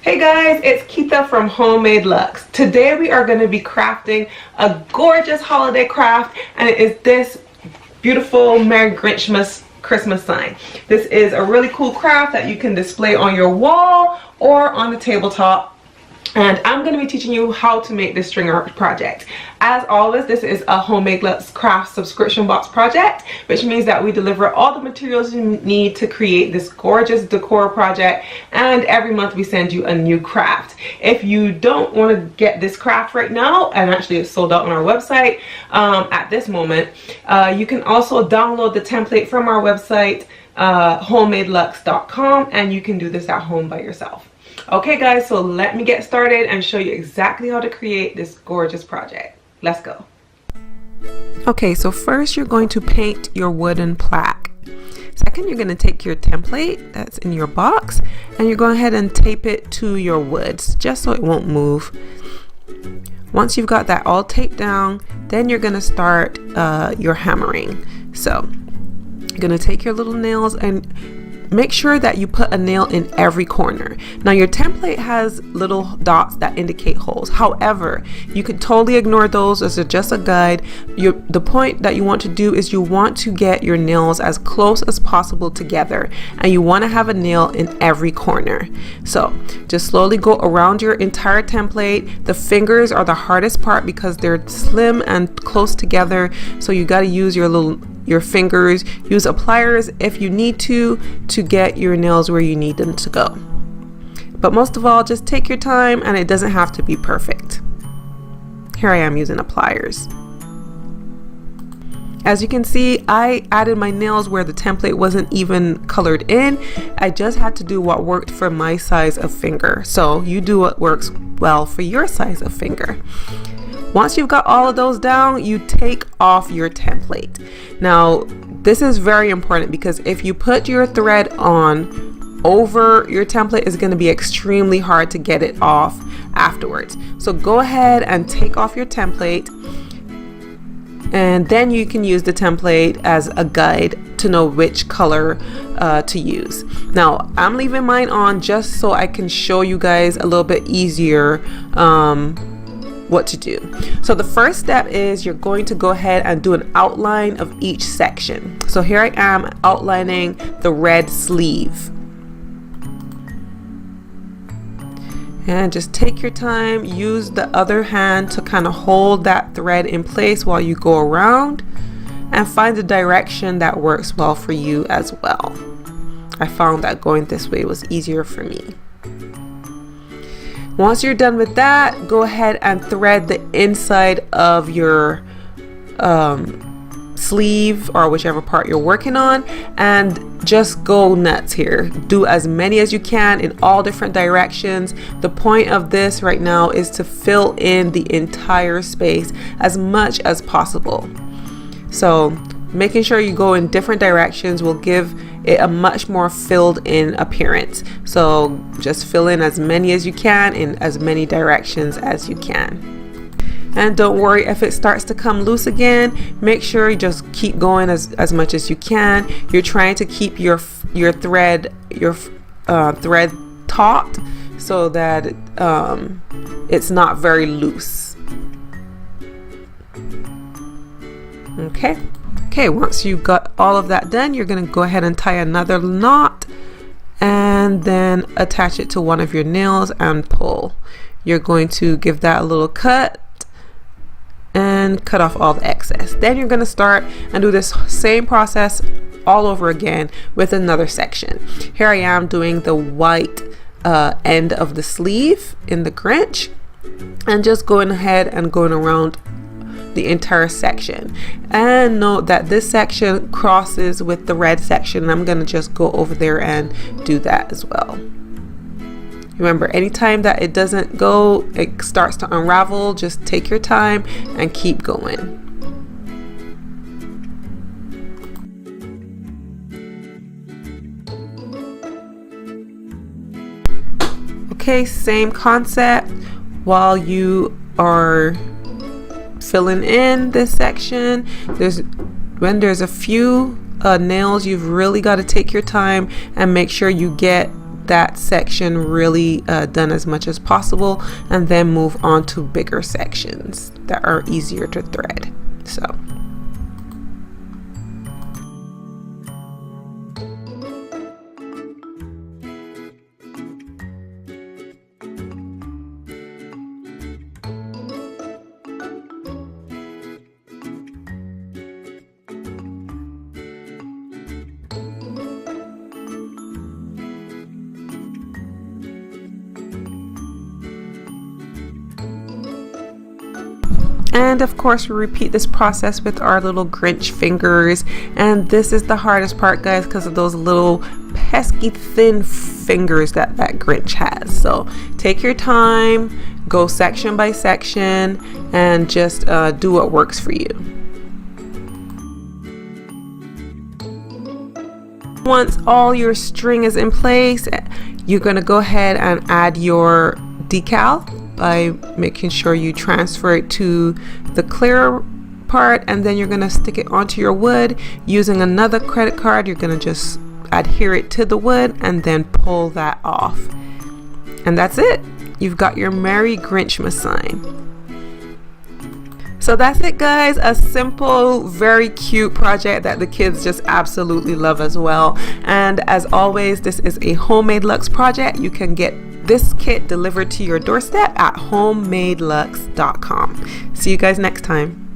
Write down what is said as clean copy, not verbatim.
Hey guys, it's Keitha from Homemade Lux. Today we are going to be crafting a gorgeous holiday craft, and it is this beautiful Merry Grinchmas Christmas sign. This is a really cool craft that you can display on your wall or on the tabletop. And I'm going to be teaching you how to make this string art project. As always, this is a Homemade Lux Craft subscription box project, which means that we deliver all the materials you need to create this gorgeous decor project, and every month we send you a new craft. If you don't want to get this craft right now, and actually it's sold out on our website at this moment, you can also download the template from our website, homemadelux.com, and you can do this at home by yourself. Okay guys, so let me get started and show you exactly how to create this gorgeous project. Let's go. Okay, so first you're going to paint your wooden plaque. Second, you're going to take your template that's in your box and you're going ahead and tape it to your woods just so it won't move. Once you've got that all taped down, then you're going to start your hammering. So you're going to take your little nails and make sure that you put a nail in every corner. Now your template has little dots that indicate holes. However, you could totally ignore those as just a guide. The point that you want to do is you want to get your nails as close as possible together, and you want to have a nail in every corner. So just slowly go around your entire template. The fingers are the hardest part because they're slim and close together, so you got to use your fingers. Use pliers if you need to get your nails where you need them to go. But most of all, just take your time, and it doesn't have to be perfect. Here I am using pliers. As you can see, I added my nails where the template wasn't even colored in. I just had to do what worked for my size of finger. So you do what works well for your size of finger. Once you've got all of those down, you take off your template. Now, this is very important because if you put your thread on over your template, it's going to be extremely hard to get it off afterwards. So go ahead and take off your template, and then you can use the template as a guide to know which color to use. Now, I'm leaving mine on just so I can show you guys a little bit easier what to do. So the first step is you're going to go ahead and do an outline of each section. So here I am outlining the red sleeve. And just take your time, use the other hand to kind of hold that thread in place while you go around, and find the direction that works well for you as well. I found that going this way was easier for me. Once you're done with that, go ahead and thread the inside of your sleeve or whichever part you're working on, and just go nuts here. Do as many as you can in all different directions. The point of this right now is to fill in the entire space as much as possible. So making sure you go in different directions will give it a much more filled in appearance. So just fill in as many as you can in as many directions as you can. And don't worry if it starts to come loose again. Make sure you just keep going as much as you can. You're trying to keep your thread taut so that it's not very loose. Okay, once you got all of that done, you're going to go ahead and tie another knot and then attach it to one of your nails and pull. You're going to give that a little cut and cut off all the excess. Then you're going to start and do this same process all over again with another section. Here I am doing the white end of the sleeve in the Grinch, and just going ahead and going around the entire section. And note that this section crosses with the red section. I'm going to just go over there and do that as well. Remember, anytime that it doesn't go, it starts to unravel, just take your time and keep going. Okay, same concept. While you are filling in this section, when there's a few nails, you've really got to take your time and make sure you get that section really done as much as possible, and then move on to bigger sections that are easier to thread. So and of course we repeat this process with our little Grinch fingers, and this is the hardest part, guys, because of those little pesky thin fingers that Grinch has. So take your time, go section by section, and just do what works for you. Once all your string is in place, you're going to go ahead and add your decal by making sure you transfer it to the clear part, and then you're going to stick it onto your wood using another credit card. You're going to just adhere it to the wood and then pull that off, and that's it. You've got your Merry Grinchmas sign. So that's it, guys. A simple, very cute project that the kids just absolutely love as well. And as always, this is a Homemade Luxe project. You can get this kit delivered to your doorstep at homemadelux.com. See you guys next time.